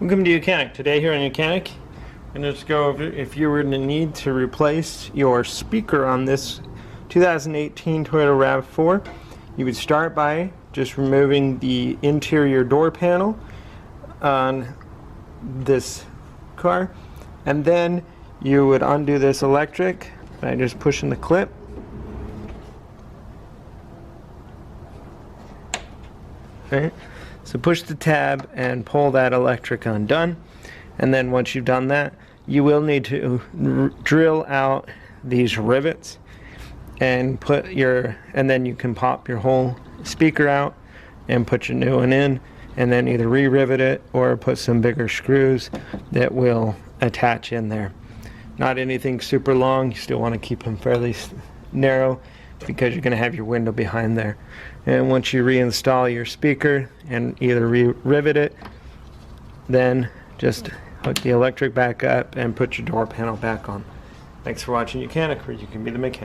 Welcome to YOUCANIC. Today here on YOUCANIC, I'm going to go over if you were to need to replace your speaker on this 2018 Toyota RAV4. You would start by just removing the interior door panel on this car, and then you would undo this electric by just pushing the clip. Okay. So push the tab and pull that electric undone, and then once you've done that, you will need to drill out these rivets and then you can pop your whole speaker out and put your new one in, and then either re-rivet it or put some bigger screws that will attach in there. Not anything super long, you still want to keep them fairly narrow because you're going to have your window behind there. And once you reinstall your speaker and either re-rivet it, then just hook the electric back up and put your door panel back on. Thanks for watching YOUCANIC, where you can be the mechanic.